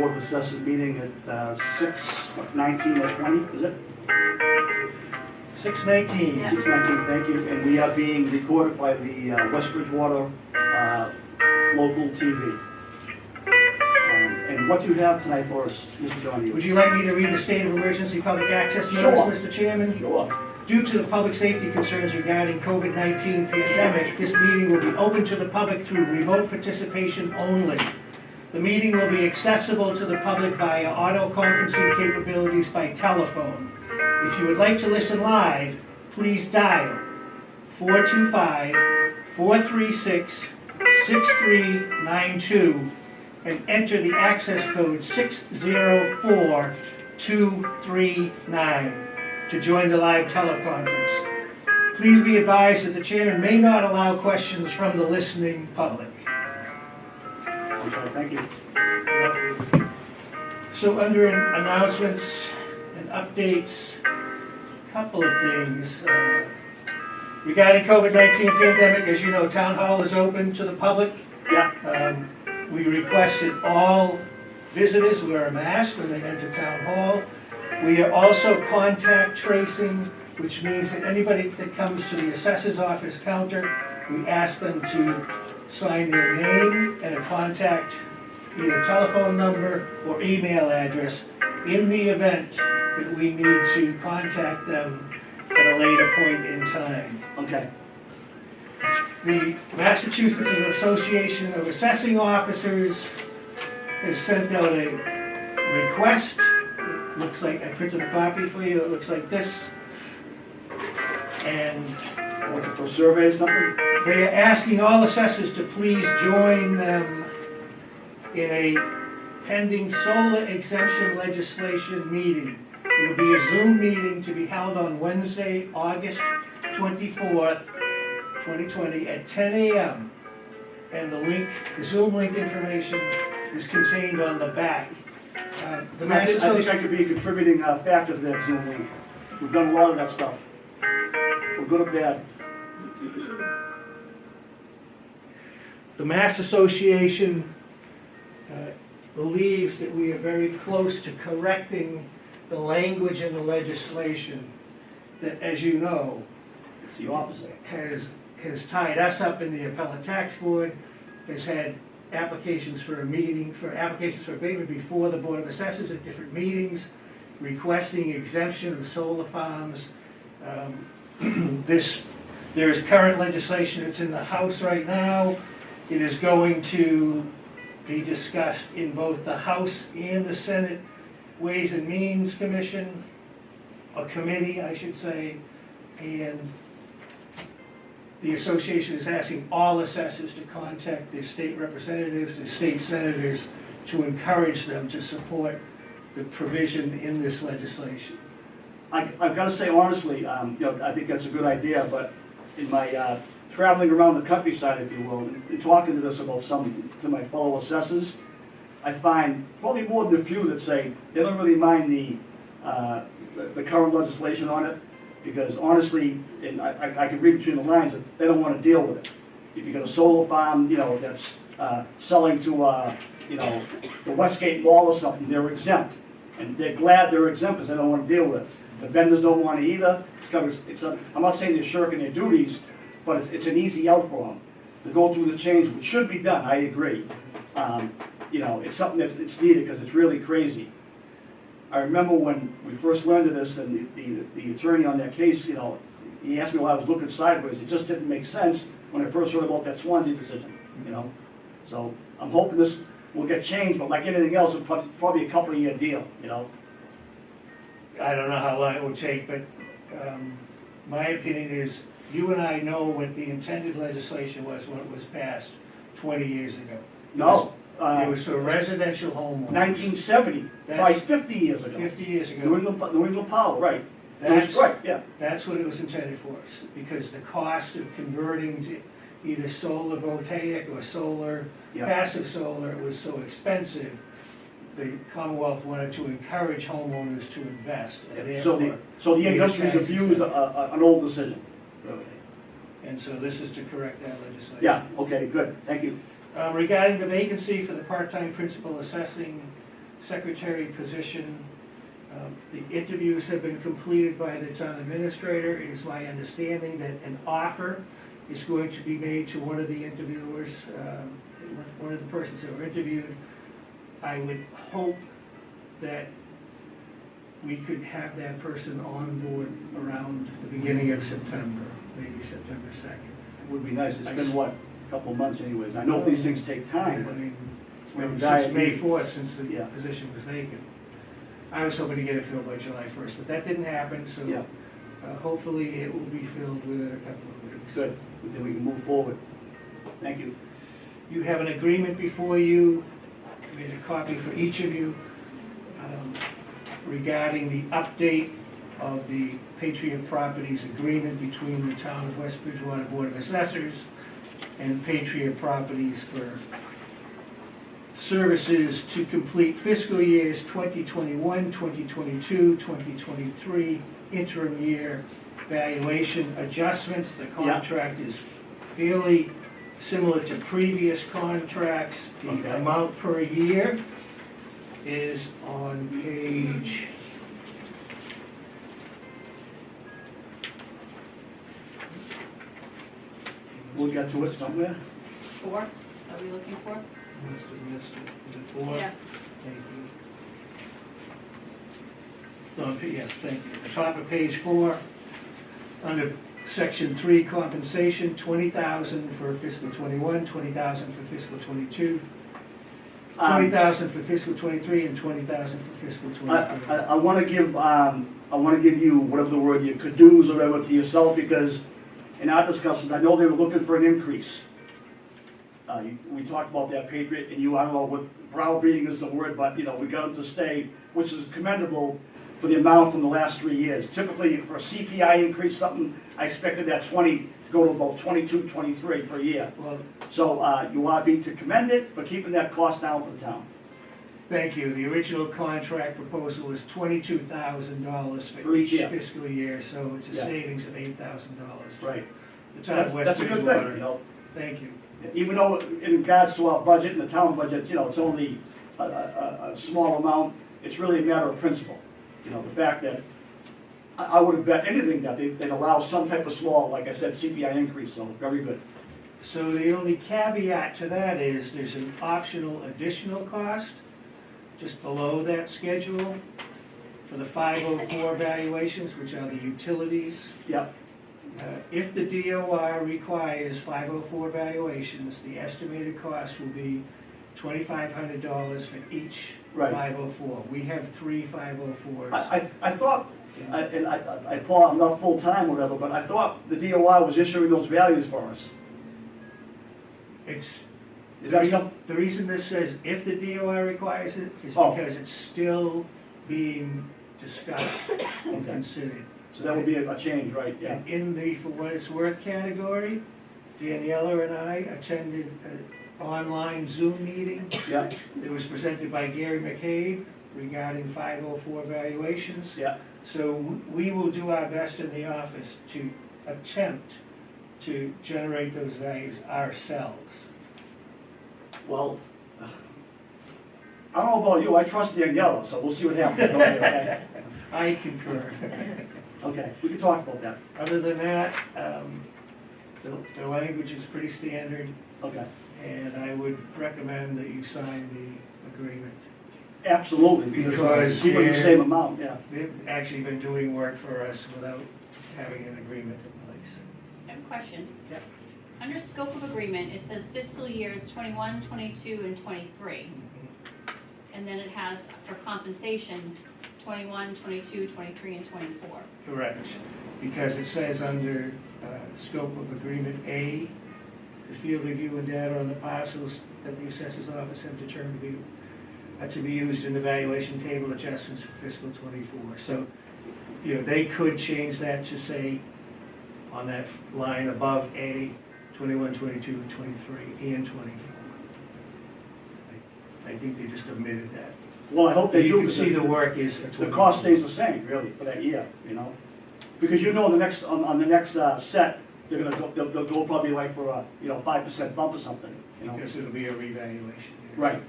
Board of Assessors meeting at 6:19 or 20, is it? 6:19. 6:19, thank you. And we are being recorded by the West Bridgewater local TV. And what do you have tonight for us, Mr. Donahue? Would you like me to read the state of emergency public access Sure. notice, Mr. Chairman? Sure. Due to the public safety concerns regarding COVID-19 pandemic, this meeting will be open to the public through remote participation only. The meeting will be accessible to the public via audio conferencing capabilities by telephone. If you would like to listen live, please dial 425-436-6392 and enter the access code 604239 to join the live teleconference. Please be advised that the chairman may not allow questions from the listening public. Okay, thank you. So under announcements and updates, a couple of things. Regarding COVID-19 pandemic, as you know, Town Hall is open to the public. Yeah. We request that all visitors wear a mask when they enter Town Hall. We are also contact tracing, which means that anybody that comes to the assessor's office counter, we ask them to sign their name and a contact, either telephone number or email address, in the event that we need to contact them at a later point in time. Okay. The Massachusetts Association of Assessing Officers has sent out a request. It looks like, I printed a copy for you, it looks like this. And Looking for a survey or something? they are asking all assessors to please join them in a pending solar exemption legislation meeting. It will be a Zoom meeting to be held on Wednesday, August 24th, 2020 at 10 a.m. And the Zoom link information is contained on the back. The I think I could be a contributing factor to that Zoom link. We've done a lot of that stuff. We're good or bad. The Mass Association believes that we are very close to correcting the language in the legislation that, as you know, It's the opposite. has tied us up in the appellate tax board, has had applications for abatement before the Board of Assessors at different meetings, requesting exemption of solar farms. There is current legislation that's in the House right now. It is going to be discussed in both the House and the Senate Ways and Means Commission, a committee, I should say, and the association is asking all assessors to contact their state representatives, their state senators, to encourage them to support the provision in this legislation. I've got to say honestly, I think that's a good idea, but in my traveling around the countryside, if you will, and talking to this about to my fellow assessors, I find probably more than a few that say they don't really mind the current legislation on it, because honestly, and I can read between the lines, that they don't want to deal with it. If you got a solar farm, that's selling to, the Westgate Mall or something, they're exempt. And they're glad they're exempt because they don't want to deal with it. The vendors don't want to either. I'm not saying they're shirking their duties, but it's an easy out for them to go through the change, which should be done, I agree. It's something that's needed because it's really crazy. I remember when we first learned of this, and the attorney on that case, he asked me why I was looking sideways. It just didn't make sense when I first heard about that Swansea decision, So I'm hoping this will get changed, but like anything else, it's probably a couple of year deal, I don't know how long it will take, but my opinion is you and I know what the intended legislation was when it was passed 20 years ago. No. It was for residential homeowners. 1970, probably 50 years ago. 50 years ago. New England Power, right. That's right, yeah. That's what it was intended for, because the cost of converting to either solar voltaic or solar, passive solar, was so expensive. The Commonwealth wanted to encourage homeowners to invest. And So the industry's abused an old decision. And so this is to correct that legislation. Yeah, okay, good, thank you. Regarding the vacancy for the part-time principal assessing secretary position. The interviews have been completed by the town administrator. It is my understanding that an offer is going to be made to one of the interviewers, one of the persons that were interviewed. I would hope that we could have that person on board around the beginning of September, maybe September 2nd. It would be nice, it's been what, a couple of months anyways, I know these things take time, I but mean, we have a guy. since May 4th, since the Yeah. position was vacant. I was hoping to get it filled by July 1st, but that didn't happen, so Yeah. hopefully it will be filled within a couple of weeks. Good, then we can move forward. Thank you. You have an agreement before you, I made a copy for each of you, regarding the update of the Patriot Properties agreement between the town of West Bridgewater Board of Assessors and Patriot Properties for services to complete fiscal years 2021, 2022, 2023 interim year valuation adjustments. The contract is fairly similar to previous contracts. The Okay. amount per year is on page We'll get to it somewhere. 4, are we looking for? must have missed it. Is it 4? Yeah. Thank you. Yes, thank you. The top of page 4, under section 3, compensation, $20,000 for fiscal 21, $20,000 for fiscal 22, $20,000 for fiscal 23, and $20,000 for fiscal 24. I want to give you whatever the word you could do or whatever to yourself, because in our discussions, I know they were looking for an increase. We talked about that Patriot, and I don't know what browbeating is the word, but we got them to stay, which is commendable for the amount from the last 3 years. Typically, for a CPI increase, something, I expected that 20 to go to about 22, 23 per year. Well, So you are being to commend it for keeping that cost down for the town. thank you. The original contract proposal was $22,000 For for each each year. fiscal year, so it's a Yeah. savings of $8,000. Right. The town of West That's a good Bridgewater. thing, Thank you. Even though in regards to our budget and the town budget, it's only a small amount, it's really a matter of principle. The fact that I would have bet anything that they'd allow some type of small, like I said, CPI increase, so very good. So the only caveat to that is there's an optional additional cost just below that schedule for the 504 valuations, which are the utilities. Yep, If the DOR requires 504 valuations, the estimated cost will be $2,500 for each Right. 504. We have 3 504s. I thought, Paul, I'm not full-time or whatever, but I thought the DOI was issuing those values for us. It's, Is that some? the reason this says if the DOI requires it is Oh. because it's still being discussed and Okay. considered. So that would be a change, right, yeah. And in the for what it's worth category, Daniela and I attended an online Zoom meeting. Yeah, It was presented by Gary McCabe regarding 504 valuations. yeah, So we will do our best in the office to attempt to generate those values ourselves. well, I don't know about you, I trust Daniela, so we'll see what happens. Okay, I concur. okay, we can talk about that. Other than that, the language is pretty standard, Okay, and I would recommend that you sign the agreement. absolutely, because we're Because keeping the they're- same amount, yeah. They've actually been doing work for us without having an agreement in place. I have a question. Yep. Under scope of agreement, it says fiscal years 21, 22, and 23. And then it has for compensation, 21, 22, 23, and 24. Correct, because it says under scope of agreement A, the field review and data on the parcels that the assessor's office have determined to be used in the valuation table adjustments for fiscal '24. So, they could change that to say on that line above A, 21, 22, and 23, and 24. I think they just omitted that. Well, I hope they do. You can because see the work is for 24. The cost stays the same, really, for that year, Because the next, on the next set, they're gonna go, they'll go probably like for a, 5% bump or something, Because it'll be a revaluation. Right.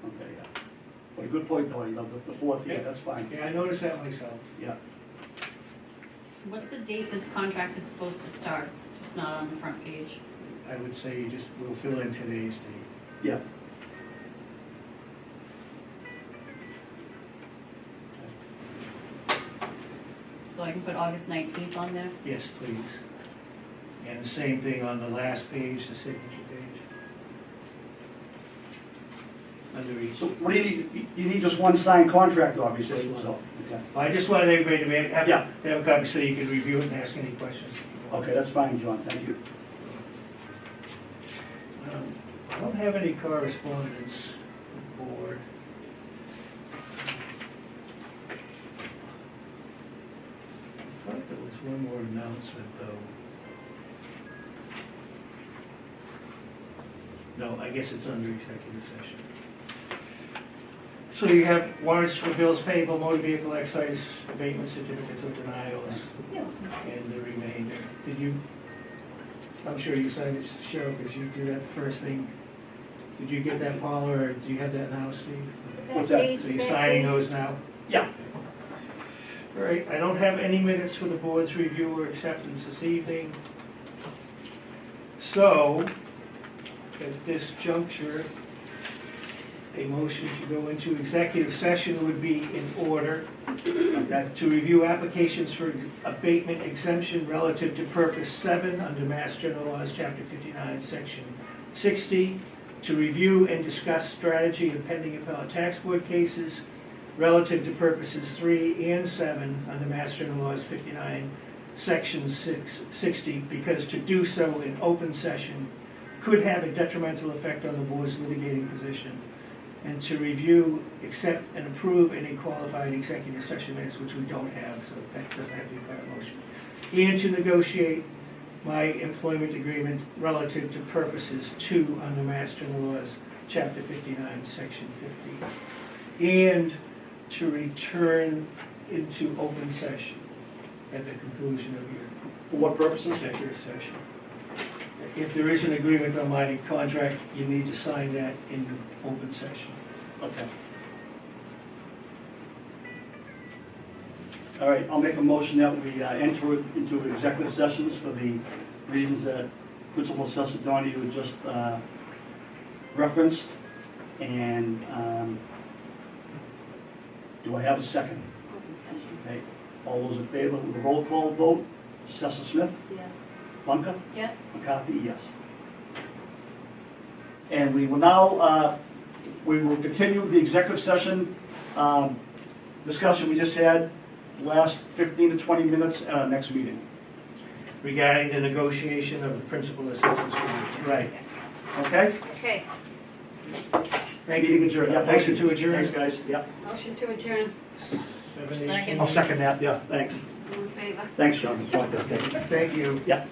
Okay, yeah. Well, good point, though, you know, the fourth year, that's fine, Yeah, I noticed that myself. yeah. What's the date this contract is supposed to start? It's just not on the front page. I would say you just, we'll fill in today's date. Yeah. So I can put August 19th on there? Yes, please. And the same thing on the last page, the signature page. Under each. So what do you need? You need just one signed contract, obviously, so, okay. I just wanted everybody to have, Yeah. to have a copy so you can review it and ask any questions. Okay, that's fine, John, thank you. I don't have any correspondence with the board. I thought there was one more announcement, though. No, I guess it's under executive session. So you have warrants for bills payable, motor vehicle excise abatement certificates of denials, and the remainder. Did you, I'm sure you signed it, Cheryl, because you do that first thing. Did you get that, Paula, or do you have that now, Steve? What's that? Page, So you're that signing page. those now? Yeah. All right, I don't have any minutes for the board's review or acceptance this evening. So, at this juncture, a motion to go into executive session would be in order. Okay. To review applications for abatement exemption relative to purpose 7 under Mass General Laws, Chapter 59, Section 60. To review and discuss strategy of pending appellate tax board cases relative to purposes 3 and 7 under Mass General Laws 59, Section 60, because to do so in open session could have a detrimental effect on the board's litigating position. And to review, accept, and approve any qualified executive session minutes, which we don't have, so that doesn't have to be part of the motion. And to negotiate my employment agreement relative to purposes 2 under Mass General Laws, Chapter 59, Section 50. And to return into open session at the conclusion of your For what purposes? executive session. If there is an agreement on my contract, you need to sign that in the open session. Okay. All right, I'll make a motion that we enter into executive sessions for the reasons that Principal Assessor Donahue just referenced. And do I have a second? Open session. Okay, all those in favor with a roll call vote? Assessor Smith? Yes. Bunker? Yes? McCarthy, yes. And we will now, we will continue the executive session discussion we just had, last 15 to 20 minutes at our next meeting. Regarding the negotiation of the principal assistance position. Right. Okay? Okay. Meeting adjourned. Yeah, thanks. Motion to adjourn. Thanks, guys. Yeah. Motion to adjourn. 7:18. Second. I'll second that, yeah, thanks. All in favor? Thanks, Sean. Thank you. Yeah.